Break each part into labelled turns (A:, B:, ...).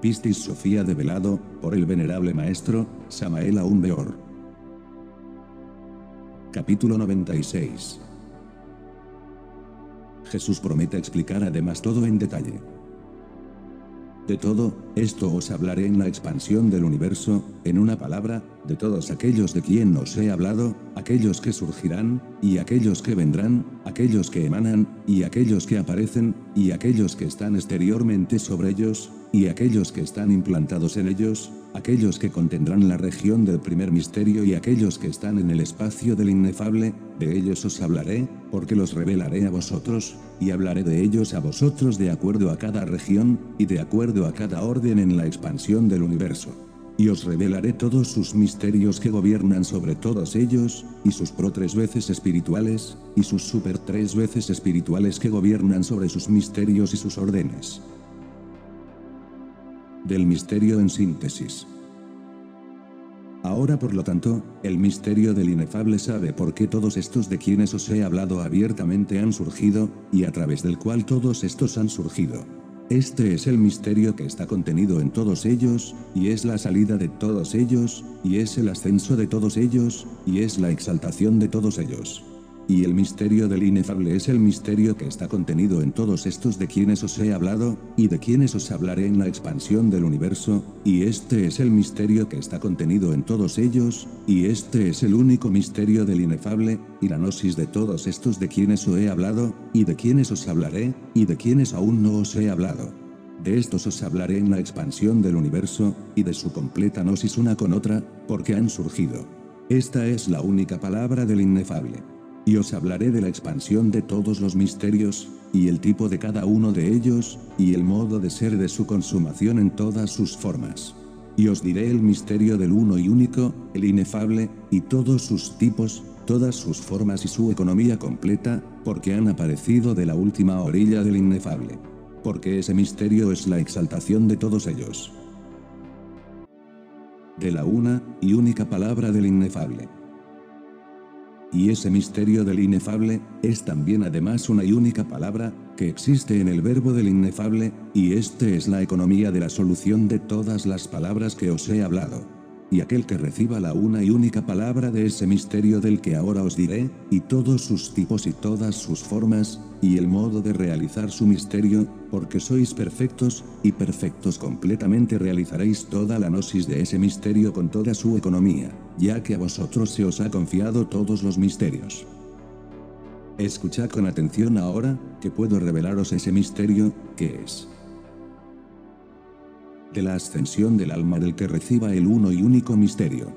A: Pistis Sofía develado, por el venerable maestro, Samael Aun Weor. Capítulo 96. Jesús promete explicar además todo en detalle. De todo esto os hablaré en la expansión del universo, en una palabra, de todos aquellos de quien os he hablado, aquellos que surgirán, y aquellos que vendrán, aquellos que emanan, y aquellos que aparecen, y aquellos que están exteriormente sobre ellos, y aquellos que están implantados en ellos, aquellos que contendrán la región del primer misterio y aquellos que están en el espacio del inefable, de ellos os hablaré, porque los revelaré a vosotros, y hablaré de ellos a vosotros de acuerdo a cada región, y de acuerdo a cada orden en la expansión del universo. Y os revelaré todos sus misterios que gobiernan sobre todos ellos, y sus pro 3 veces espirituales, y sus super 3 veces espirituales que gobiernan sobre sus misterios y sus órdenes. Del misterio en síntesis. Ahora por lo tanto, el misterio del inefable sabe por qué todos estos de quienes os he hablado abiertamente han surgido, y a través del cual todos estos han surgido. Este es el misterio que está contenido en todos ellos, y es la salida de todos ellos, y es el ascenso de todos ellos, y es la exaltación de todos ellos. Y el misterio del inefable es el misterio que está contenido en todos estos de quienes os he hablado, y de quienes os hablaré en la expansión del universo, y este es el misterio que está contenido en todos ellos, y este es el único misterio del inefable, y la gnosis de todos estos de quienes os he hablado, y de quienes os hablaré, y de quienes aún no os he hablado. De estos os hablaré en la expansión del universo, y de su completa gnosis una con otra, porque han surgido. Esta es la única palabra del inefable. Y os hablaré de la expansión de todos los misterios, y el tipo de cada uno de ellos, y el modo de ser de su consumación en todas sus formas. Y os diré el misterio del uno y único, el inefable, y todos sus tipos, todas sus formas y su economía completa, porque han aparecido de la última orilla del inefable. Porque ese misterio es la exaltación de todos ellos. De la una y única palabra del inefable. Y ese misterio del inefable, es también además una y única palabra, que existe en el verbo del inefable, y este es la economía de la solución de todas las palabras que os he hablado. Y aquel que reciba la una y única palabra de ese misterio del que ahora os diré, y todos sus tipos y todas sus formas, y el modo de realizar su misterio, porque sois perfectos, y perfectos completamente realizaréis toda la gnosis de ese misterio con toda su economía, ya que a vosotros se os ha confiado todos los misterios. Escuchad con atención ahora, que puedo revelaros ese misterio, que es de la ascensión del alma del que reciba el uno y único misterio.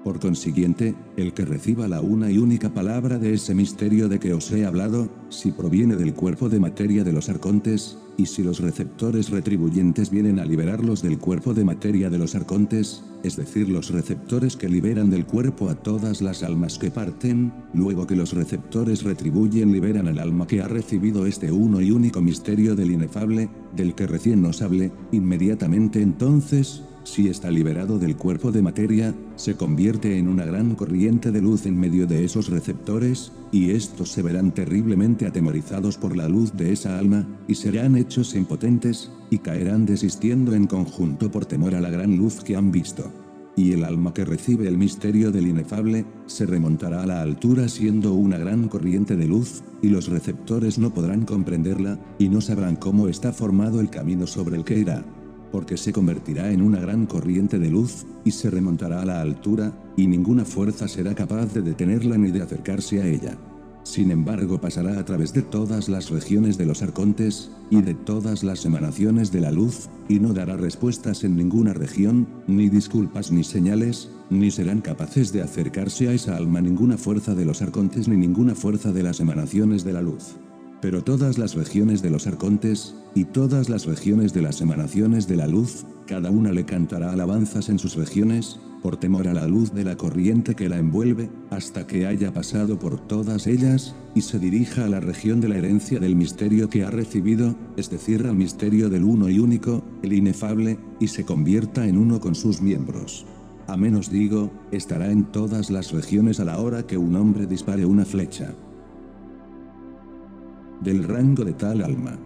A: Por consiguiente, el que reciba la una y única palabra de ese misterio de que os he hablado, si proviene del cuerpo de materia de los arcontes, y si los receptores retribuyentes vienen a liberarlos del cuerpo de materia de los arcontes, es decir, los receptores que liberan del cuerpo a todas las almas que parten, luego que los receptores retribuyen liberan al alma que ha recibido este uno y único misterio del inefable, del que recién os hablé, inmediatamente entonces, si está liberado del cuerpo de materia, se convierte en una gran corriente de luz en medio de esos receptores, y estos se verán terriblemente atemorizados por la luz de esa alma, y serán hechos impotentes, y caerán desistiendo en conjunto por temor a la gran luz que han visto. Y el alma que recibe el misterio del inefable, se remontará a la altura siendo una gran corriente de luz, y los receptores no podrán comprenderla, y no sabrán cómo está formado el camino sobre el que irá. Porque se convertirá en una gran corriente de luz, y se remontará a la altura, y ninguna fuerza será capaz de detenerla ni de acercarse a ella. Sin embargo pasará a través de todas las regiones de los arcontes, y de todas las emanaciones de la luz, y no dará respuestas en ninguna región, ni disculpas ni señales, ni serán capaces de acercarse a esa alma ninguna fuerza de los arcontes ni ninguna fuerza de las emanaciones de la luz. Pero todas las regiones de los arcontes, y todas las regiones de las emanaciones de la luz, cada una le cantará alabanzas en sus regiones, por temor a la luz de la corriente que la envuelve, hasta que haya pasado por todas ellas, y se dirija a la región de la herencia del misterio que ha recibido, es decir, al misterio del uno y único, el inefable, y se convierta en uno con sus miembros. A menos digo, estará en todas las regiones a la hora que un hombre dispare una flecha. Del rango de tal alma.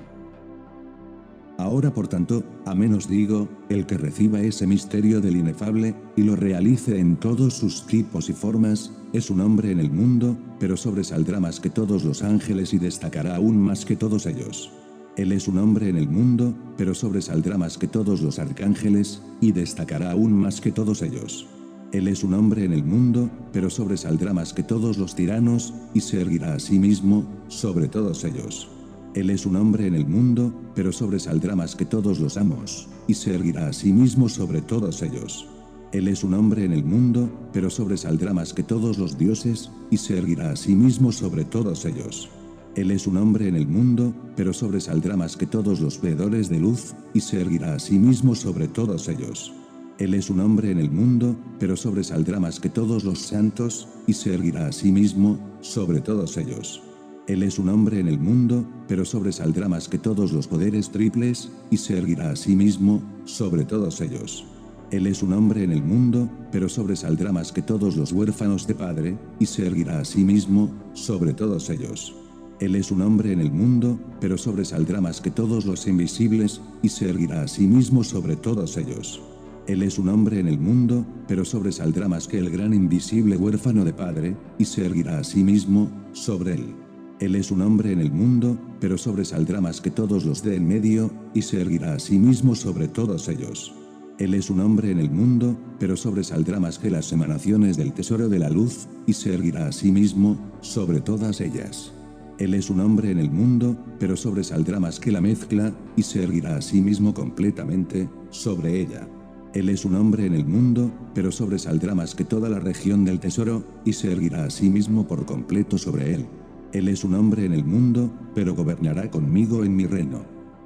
A: Ahora por tanto, amén os digo, el que reciba ese misterio del inefable, y lo realice en todos sus tipos y formas, es un hombre en el mundo, pero sobresaldrá más que todos los ángeles y destacará aún más que todos ellos. Él es un hombre en el mundo, pero sobresaldrá más que todos los arcángeles, y destacará aún más que todos ellos. Él es un hombre en el mundo, pero sobresaldrá más que todos los tiranos, y se erguirá a sí mismo, sobre todos ellos. Él es un hombre en el mundo, pero sobresaldrá más que todos los amos, y se erguirá a sí mismo sobre todos ellos. Él es un hombre en el mundo, pero sobresaldrá más que todos los dioses, y se erguirá a sí mismo sobre todos ellos. Él es un hombre en el mundo, pero sobresaldrá más que todos los veedores de luz, y se erguirá a sí mismo sobre todos ellos. Él es un hombre en el mundo, pero sobresaldrá más que todos los santos, y se erguirá a sí mismo, sobre todos ellos. Él es un hombre en el mundo, pero sobresaldrá más que todos los poderes triples, y se erguirá a sí mismo, sobre todos ellos. Él es un hombre en el mundo, pero sobresaldrá más que todos los huérfanos de padre, y se erguirá a sí mismo, sobre todos ellos. Él es un hombre en el mundo, pero sobresaldrá más que todos los invisibles, y se erguirá a sí mismo sobre todos ellos. Él es un hombre en el mundo, pero sobresaldrá más que el gran invisible huérfano de padre, y se erguirá a sí mismo, sobre él. Él es un hombre en el mundo, pero sobresaldrá más que todos los de en medio, y se erguirá a sí mismo sobre todos ellos. Él es un hombre en el mundo, pero sobresaldrá más que las emanaciones del tesoro de la luz, y se erguirá a sí mismo, sobre todas ellas. Él es un hombre en el mundo, pero sobresaldrá más que la mezcla, y se erguirá a sí mismo completamente, sobre ella. Él es un hombre en el mundo, pero sobresaldrá más que toda la región del tesoro, y se erguirá a sí mismo por completo sobre él. Él es un hombre en el mundo, pero gobernará conmigo en mi reino.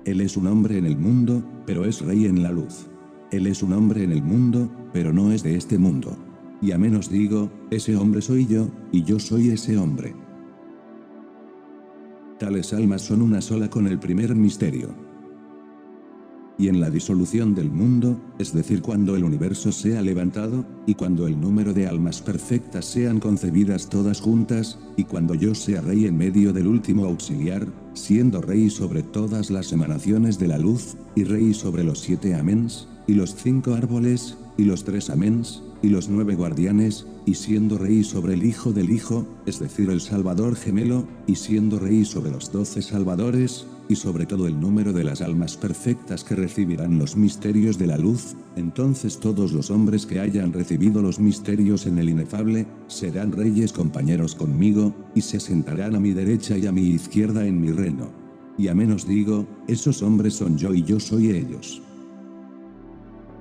A: Él es un hombre en el mundo, pero es rey en la luz. Él es un hombre en el mundo, pero no es de este mundo. Y amén os digo, ese hombre soy yo, y yo soy ese hombre. Tales almas son una sola con el primer misterio. Y en la disolución del mundo, es decir, cuando el universo sea levantado, y cuando el número de almas perfectas sean concebidas todas juntas, y cuando yo sea rey en medio del último auxiliar, siendo rey sobre todas las emanaciones de la luz, y rey sobre los 7 améns, y los 5 árboles, y los 3 améns, y los 9 guardianes, y siendo rey sobre el Hijo del Hijo, es decir, el Salvador gemelo, y siendo rey sobre los 12 salvadores, y sobre todo el número de las almas perfectas que recibirán los misterios de la luz, entonces todos los hombres que hayan recibido los misterios en el inefable, serán reyes compañeros conmigo, y se sentarán a mi derecha y a mi izquierda en mi reino. Y amén os digo, esos hombres son yo y yo soy ellos.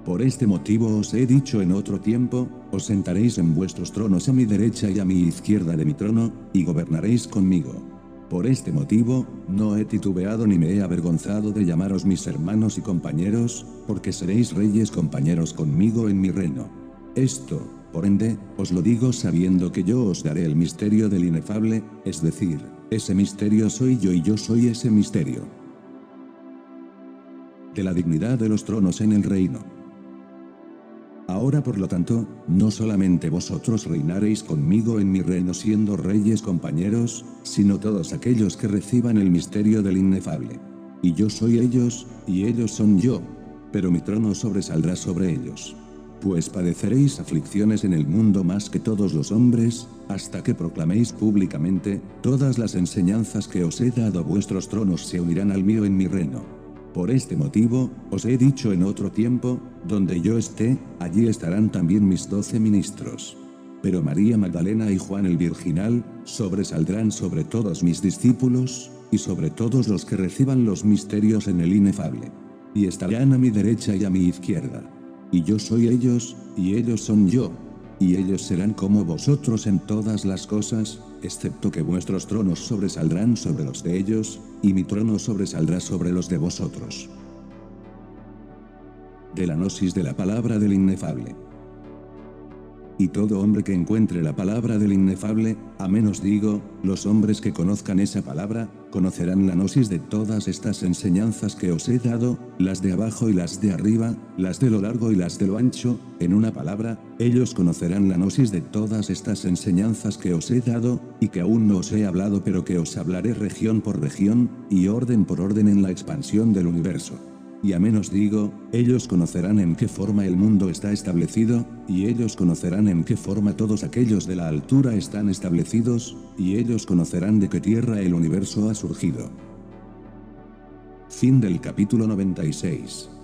A: Por este motivo os he dicho en otro tiempo, os sentaréis en vuestros tronos a mi derecha y a mi izquierda de mi trono, y gobernaréis conmigo. Por este motivo, no he titubeado ni me he avergonzado de llamaros mis hermanos y compañeros, porque seréis reyes compañeros conmigo en mi reino. Esto, por ende, os lo digo sabiendo que yo os daré el misterio del inefable, es decir, ese misterio soy yo y yo soy ese misterio. De la dignidad de los tronos en el reino. Ahora por lo tanto, no solamente vosotros reinaréis conmigo en mi reino siendo reyes compañeros, sino todos aquellos que reciban el misterio del inefable. Y yo soy ellos, y ellos son yo, pero mi trono sobresaldrá sobre ellos. Pues padeceréis aflicciones en el mundo más que todos los hombres, hasta que proclaméis públicamente, todas las enseñanzas que os he dado vuestros tronos se unirán al mío en mi reino. Por este motivo, os he dicho en otro tiempo, donde yo esté, allí estarán también mis 12 ministros. Pero María Magdalena y Juan el Virginal, sobresaldrán sobre todos mis discípulos, y sobre todos los que reciban los misterios en el inefable. Y estarán a mi derecha y a mi izquierda. Y yo soy ellos, y ellos son yo. Y ellos serán como vosotros en todas las cosas, excepto que vuestros tronos sobresaldrán sobre los de ellos, y mi trono sobresaldrá sobre los de vosotros. De la gnosis de la palabra del inefable. Y todo hombre que encuentre la palabra del inefable, amén os digo, los hombres que conozcan esa palabra, conocerán la gnosis de todas estas enseñanzas que os he dado, las de abajo y las de arriba, las de lo largo y las de lo ancho, en una palabra, ellos conocerán la gnosis de todas estas enseñanzas que os he dado, y que aún no os he hablado pero que os hablaré región por región, y orden por orden en la expansión del universo. y a menos digo, ellos conocerán en qué forma el mundo está establecido, y ellos conocerán en qué forma todos aquellos de la altura están establecidos, y ellos conocerán de qué tierra el universo ha surgido. Fin del capítulo 96.